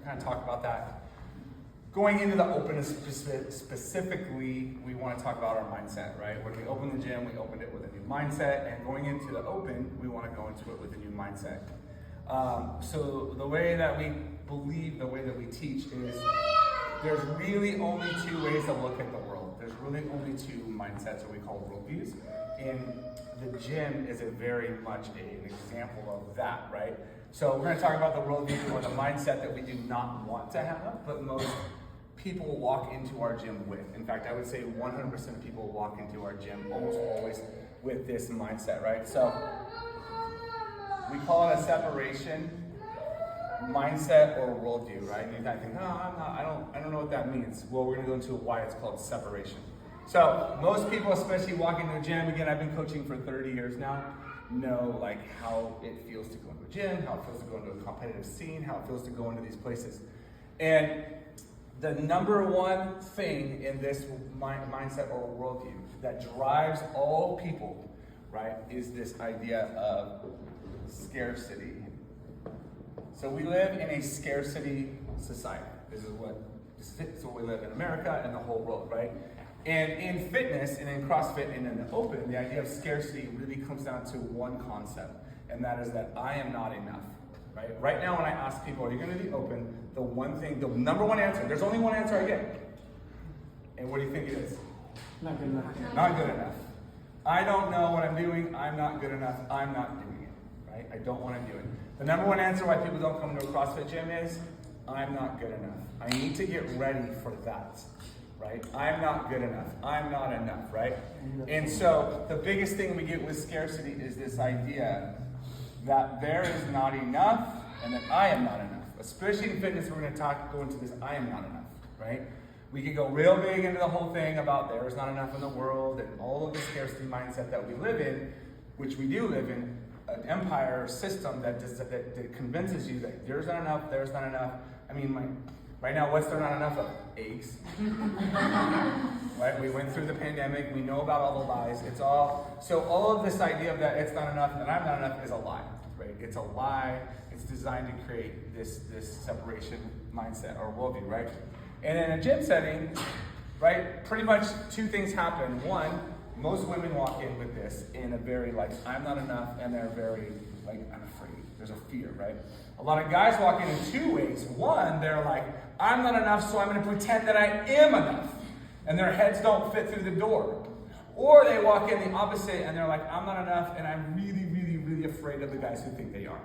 kind of talk about that. Going into the open specifically, we want to talk about our mindset, right? When we opened the gym, we opened it with a new mindset, and going into the open, we want to go into it with a new mindset. So the way that we believe, the way that we teach is there's really only two ways to look at the world. There's really only two mindsets, or we call worldviews. And the gym is a very much an example of that, right? So we're going to talk about the worldview or the mindset that we do not want to have, but most people walk into our gym with. In fact, I would say 100% of people walk into our gym almost always with this mindset, right? So we call it a separation mindset or worldview, right? You might think, I don't know what that means. Well, we're gonna go into why it's called separation. So most people, especially walking to a gym, again, I've been coaching for 30 years now, know like how it feels to go into a gym, how it feels to go into a competitive scene, how it feels to go into these places. And the number one thing in this mindset or worldview that drives all people, right, is this idea of scarcity. So we live in a scarcity society. This is what we live in America and the whole world, right? And in fitness and in CrossFit and in the open, the idea of scarcity really comes down to one concept, and that is that I am not enough. Right? Right now, when I ask people, are you going to be open? The number one answer, there's only one answer I get. And what do you think it is? Not good enough. Not good enough. I don't know what I'm doing. I'm not good enough. I'm not doing it. Right? I don't want to do it. The number one answer why people don't come to a CrossFit gym is, I'm not good enough. I need to get ready for that. Right? I'm not good enough. I'm not enough. Right? And so the biggest thing we get with scarcity is this idea that there is not enough and that I am not enough. Especially in fitness, we're going to go into this I am not enough, right? We can go real big into the whole thing about there is not enough in the world and all of the scarcity mindset that we live in, which we do live in, an empire system that convinces you that there's not enough. I mean, right now, what's there not enough of? Eggs. Right? We went through the pandemic. We know about all the lies. So all of this idea of that it's not enough and that I'm not enough is a lie, right? It's a lie. It's designed to create this separation mindset or worldview, right? And in a gym setting, right, pretty much two things happen. One, most women walk in with this in a very I'm not enough, and they're very I'm afraid. There's a fear, right? A lot of guys walk in two ways. One, they're like, I'm not enough, so I'm going to pretend that I am enough. And their heads don't fit through the door. Or they walk in the opposite and they're like, I'm not enough, and I'm really, really, really afraid of the guys who think they are.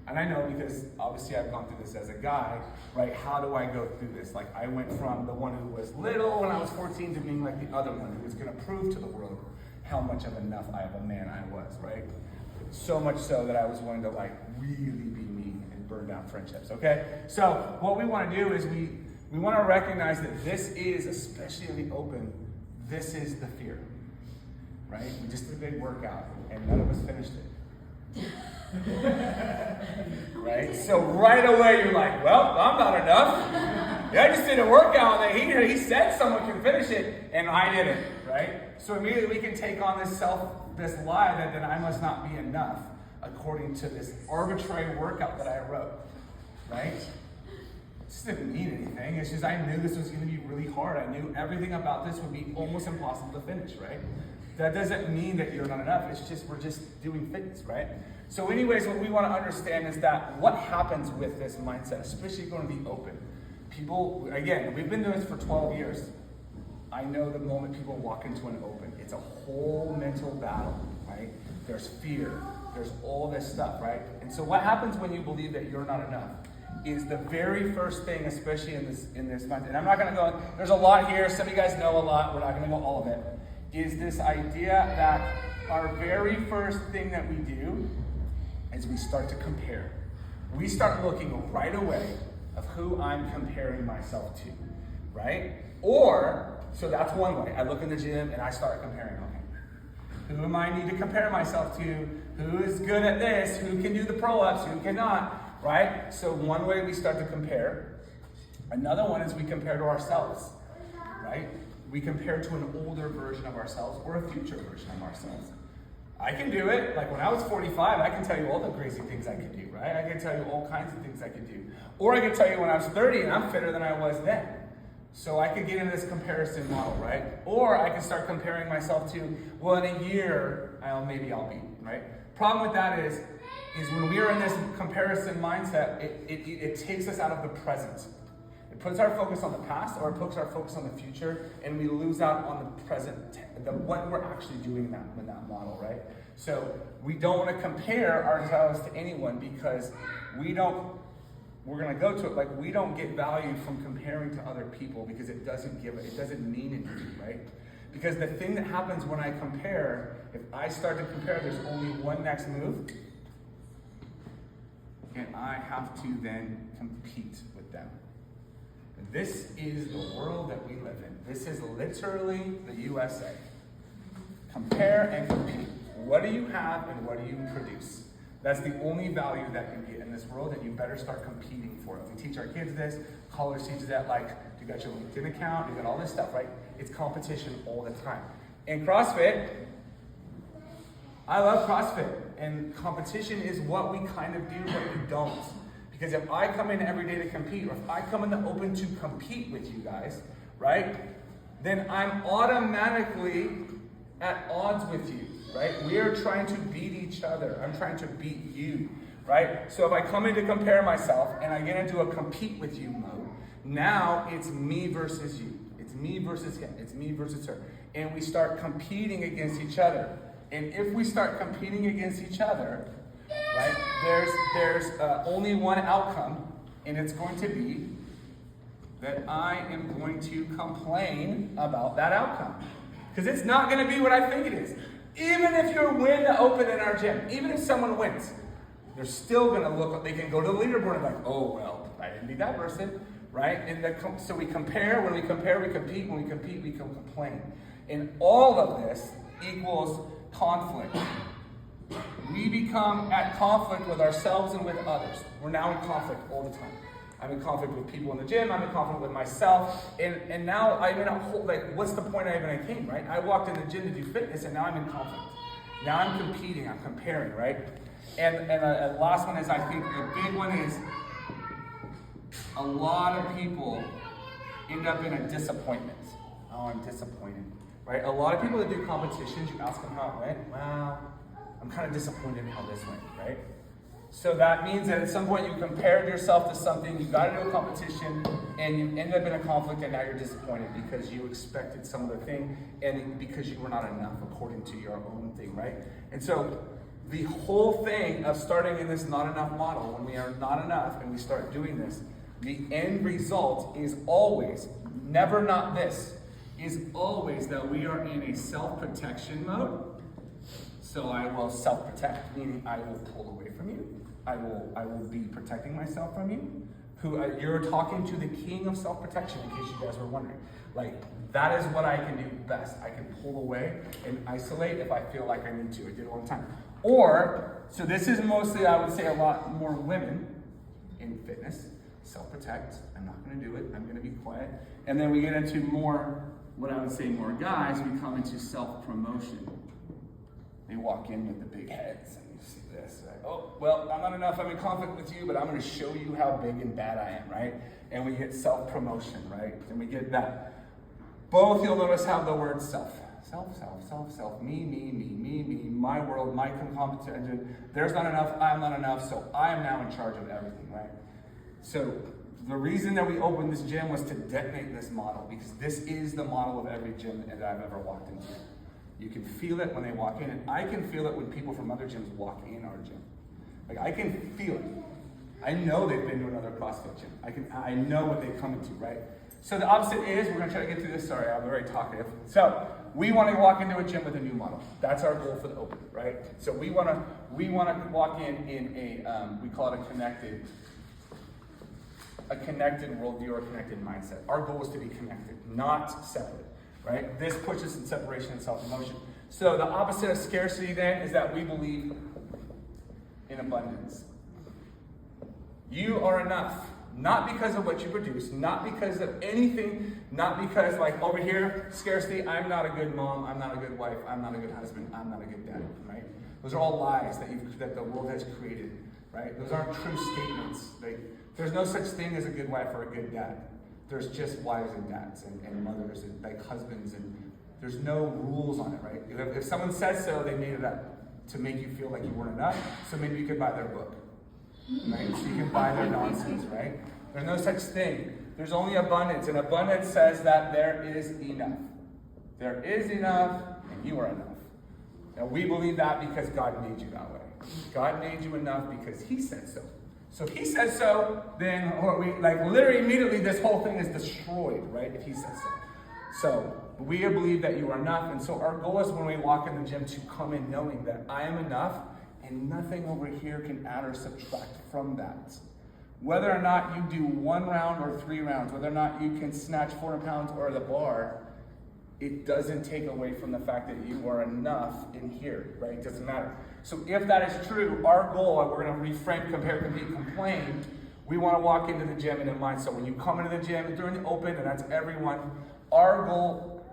And I know because obviously I've gone through this as a guy, right? How do I go through this? I went from the one who was little when I was 14 to being like the other one who was going to prove to the world how much of enough of a man I was, right? So much so that I was willing to really be me and burn down friendships, okay? So what we want to do is we want to recognize that this is, especially in the open, this is the fear, right? We just did a big workout and none of us finished it. Right? So right away you're like, well, I'm not enough. Yeah, I just did a workout that he said someone can finish it and I didn't, right? So immediately we can take on this lie that I must not be enough according to this arbitrary workout that I wrote, right? It just didn't mean anything. It's just I knew this was going to be really hard. I knew everything about this would be almost impossible to finish, right? That doesn't mean that you're not enough. It's just we're just doing fitness, right? So anyways, what we want to understand is that what happens with this mindset, especially going to be open. People, again, we've been doing this for 12 years. I know the moment people walk into an open, it's a whole mental battle, right? There's fear. There's all this stuff, right? And so what happens when you believe that you're not enough is the very first thing, especially in this mindset, and I'm not going to go, there's a lot here. Some of you guys know a lot. We're not going to go all of it. Is this idea that our very first thing that we do is we start to compare. We start looking right away of who I'm comparing myself to, right? Or, so that's one way. I look in the gym and I start comparing. Okay, who am I need to compare myself to? Who is good at this? Who can do the pro-ups? Who cannot, right? So one way we start to compare. Another one is we compare to ourselves, right? We compare to an older version of ourselves or a future version of ourselves. I can do it. Like when I was 45, I can tell you all the crazy things I could do, right? I can tell you all kinds of things I could do. Or I can tell you when I was 30 and I'm fitter than I was then. So I could get into this comparison model, right? Or I can start comparing myself to, well, in a year, maybe I'll be, right? Problem with that is when we are in this comparison mindset, it takes us out of the present. It puts our focus on the past, or it puts our focus on the future, and we lose out on the present, what we're actually doing in that model, right? So we don't want to compare ourselves to anyone because we're going to go to it like we don't get value from comparing to other people because it doesn't mean anything, right? Because the thing that happens when I compare, if I start to compare, there's only one next move, and I have to then compete with them. This is the world that we live in. This is literally the USA. Compare and compete. What do you have and what do you produce? That's the only value that you get in this world, and you better start competing for it. We teach our kids this. College teaches that, like, you got your LinkedIn account, you got all this stuff, right? It's competition all the time. In CrossFit, I love CrossFit, and competition is what we kind of do, but we don't. Because if I come in every day to compete, or if I come in the open to compete with you guys, right, then I'm automatically at odds with you, right? We are trying to beat each other. I'm trying to beat you, right? So if I come in to compare myself and I get into a compete with you mode, now it's me versus you. It's me versus him. It's me versus her. And we start competing against each other. And if we start competing against each other, right, there's only one outcome, and it's going to be that I am going to complain about that outcome. Because it's not going to be what I think it is. Even if you win the open in our gym, even if someone wins, they're still going to look like they can go to the leaderboard and be like, oh, well, I didn't beat that person, right? And so we compare. When we compare, we compete. When we compete, we can complain. And all of this equals conflict. We become at conflict with ourselves and with others. We're now in conflict all the time. I'm in conflict with people in the gym. I'm in conflict with myself. And now I'm in a whole, like, what's the point I came, right? I walked in the gym to do fitness, and now I'm in conflict. Now I'm competing. I'm comparing, right? And the last one is, I think the big one is, a lot of people end up in a disappointment. Oh, I'm disappointed, right? A lot of people that do competitions, you ask them how it went. Well, I'm kind of disappointed in how this went, right? So that means that at some point you compared yourself to something, you got into a competition, and you ended up in a conflict, and now you're disappointed because you expected some other thing, and because you were not enough according to your own thing, right? And so the whole thing of starting in this not enough model, when we are not enough and we start doing this, the end result is always, never not this, is always that we are in a self-protection mode. So I will self-protect, meaning I will pull away from you. I will be protecting myself from you. You're talking to the king of self-protection, in case you guys were wondering. Like, that is what I can do best. I can pull away and isolate if I feel like I need to. I did it all the time. Or, so this is mostly, I would say, a lot more women in fitness. Self-protect. I'm not going to do it. I'm going to be quiet. And then we get into more, what I would say more guys, we come into self-promotion. They walk in with the big heads, and you see this, right? Oh, well, I'm not enough, I'm in conflict with you, but I'm going to show you how big and bad I am, right? And we get self-promotion, right? And we get that. Both, you'll notice, have the word self. Self, me, my world, my competition. There's not enough, I'm not enough, so I am now in charge of everything, right? So the reason that we opened this gym was to detonate this model, because this is the model of every gym that I've ever walked into. You can feel it when they walk in, and I can feel it when people from other gyms walk in our gym. Like, I can feel it. I know they've been to another CrossFit gym. I know what they've come into, right? So the opposite is, we're gonna try to get through this, sorry, I'm very talkative. So we wanna walk into a gym with a new model. That's our goal for the open, right? So we wanna walk in a, we call it a connected worldview or a connected mindset. Our goal is to be connected, not separate. Right? This puts us in separation and self-promotion. So the opposite of scarcity then is that we believe in abundance. You are enough. Not because of what you produce, not because of anything, not because like over here, scarcity, I'm not a good mom, I'm not a good wife, I'm not a good husband, I'm not a good dad, right? Those are all lies that the world has created, right? Those aren't true statements. There's no such thing as a good wife or a good dad. There's just wives and dads and mothers and like husbands, and there's no rules on it, right? If someone says so, they made it up to make you feel like you weren't enough, so maybe you could buy their book, right? So you can buy their nonsense, right? There's no such thing. There's only abundance, and abundance says that there is enough. There is enough, and you are enough. Now we believe that because God made you that way. God made you enough because He said so. So if He says so, then literally immediately this whole thing is destroyed, right? If He says so. So we believe that you are enough, and so our goal is when we walk in the gym to come in knowing that I am enough, and nothing over here can add or subtract from that. Whether or not you do 1 round or 3 rounds, whether or not you can snatch 400 pounds or the bar, it doesn't take away from the fact that you are enough in here, right? It doesn't matter. So if that is true, our goal, and we're going to reframe, compare, compete, complain, we want to walk into the gym in a mindset. When you come into the gym during the open, and that's everyone, our goal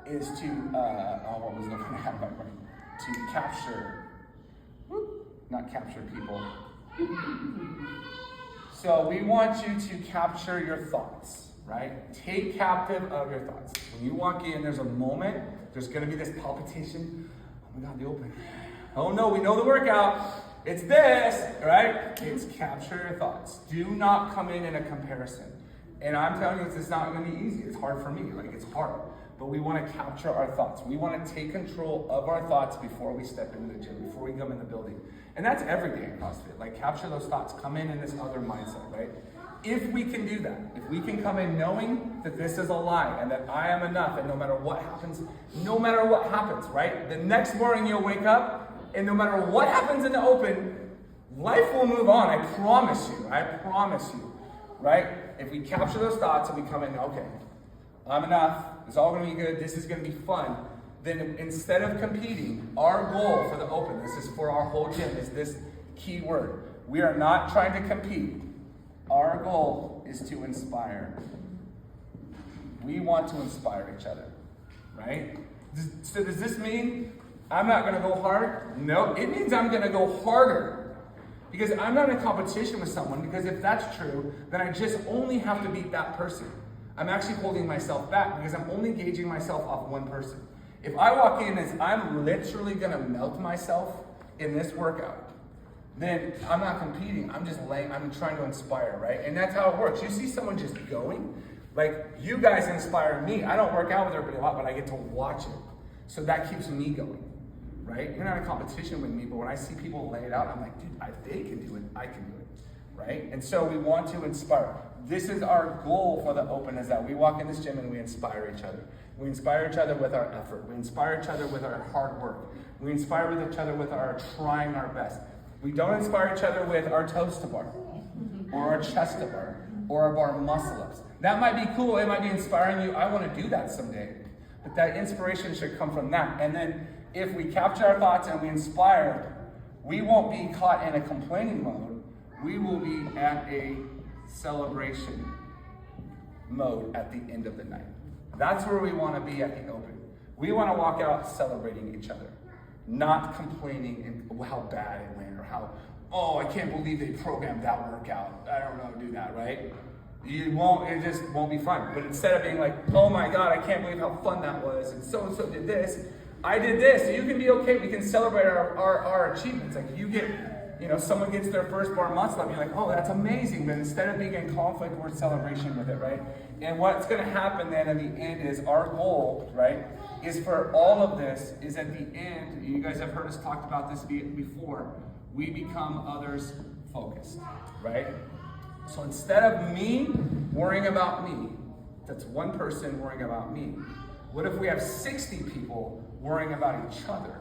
is to, what was the one I had in my brain? To capture, not capture people. So we want you to capture your thoughts, right? Take captive of your thoughts. When you walk in, there's a moment, there's going to be this palpitation. Oh my God, the open. Oh no, we know the workout. It's this, right? It's capture your thoughts. Do not come in a comparison. And I'm telling you, it's not going to be easy. It's hard for me, like it's hard. But we want to capture our thoughts. We want to take control of our thoughts before we step into the gym, before we come in the building. And that's every day in CrossFit. Like capture those thoughts, come in this other mindset, right? If we can do that, if we can come in knowing that this is a lie and that I am enough, and no matter what happens, right? The next morning you'll wake up, and no matter what happens in the open, life will move on. I promise you, right? If we capture those thoughts and we come in, okay, I'm enough, it's all gonna be good, this is gonna be fun, then instead of competing, our goal for the open, this is for our whole gym, is this key word. We are not trying to compete. Our goal is to inspire. We want to inspire each other, right? So does this mean I'm not gonna go hard? No, it means I'm gonna go harder. Because I'm not in competition with someone, because if that's true, then I just only have to beat that person. I'm actually holding myself back because I'm only gauging myself off one person. If I walk in as I'm literally gonna melt myself in this workout, then I'm not competing, I'm trying to inspire, right? And that's how it works. You see someone just going, like you guys inspire me. I don't work out with everybody a lot, but I get to watch it. So that keeps me going, right? You're not in competition with me, but when I see people lay it out, I'm like, dude, if they can do it, I can do it, right? And so we want to inspire. This is our goal for the open, is that we walk in this gym and we inspire each other. We inspire each other with our effort. We inspire each other with our hard work. We inspire with each other with our trying our best. We don't inspire each other with our toes to bar, or our chest to bar, or our bar muscle ups. That might be cool, it might be inspiring you. I want to do that someday. But that inspiration should come from that. And then if we capture our thoughts and we inspire, we won't be caught in a complaining mode. We will be at a celebration mode at the end of the night. That's where we want to be at the open. We want to walk out celebrating each other, not complaining and how bad it went, or how, oh, I can't believe they programmed that workout. I don't know how to do that, right? It just won't be fun. But instead of being like, oh my God, I can't believe how fun that was, and so did this, I did this. So you can be okay. We can celebrate our achievements. Like you get, someone gets their first bar muscle up, you're like, oh, that's amazing. But instead of being in conflict, we're in celebration with it, right? And what's going to happen then in the end is our goal, right, is for all of this is at the end, you guys have heard us talk about this before, we become others focused, right? So instead of me worrying about me, that's one person worrying about me, what if we have 60 people worrying about each other?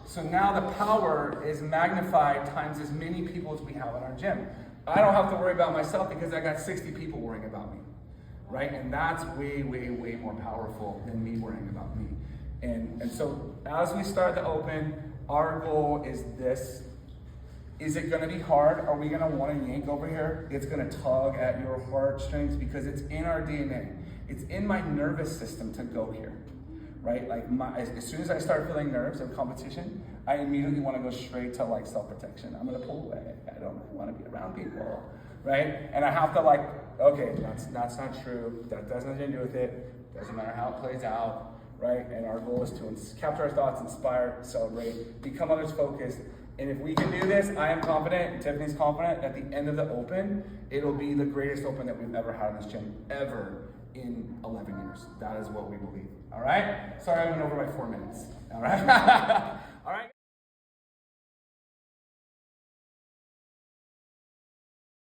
So now the power is magnified times as many people as we have in our gym. I don't have to worry about myself because I got 60 people worrying about me, right? And that's way, way, way more powerful than me worrying about me. And so as we start to open, our goal is this. Is it gonna be hard? Are we gonna wanna yank over here? It's gonna tug at your heartstrings because it's in our DNA. It's in my nervous system to go here, right? Like as soon as I start feeling nerves of competition, I immediately wanna go straight to like self-protection. I'm gonna pull away. I don't wanna be around people, right? And I have to like, okay, that's not true. That has nothing to do with it. Doesn't matter how it plays out, right? And our goal is to capture our thoughts, inspire, celebrate, become others focused. And if we can do this, I am confident, and Tiffany's confident, at the end of the Open, it'll be the greatest Open that we've ever had in this gym, ever in 11 years. That is what we believe. All right? Sorry I went over by 4 minutes. All right? All right?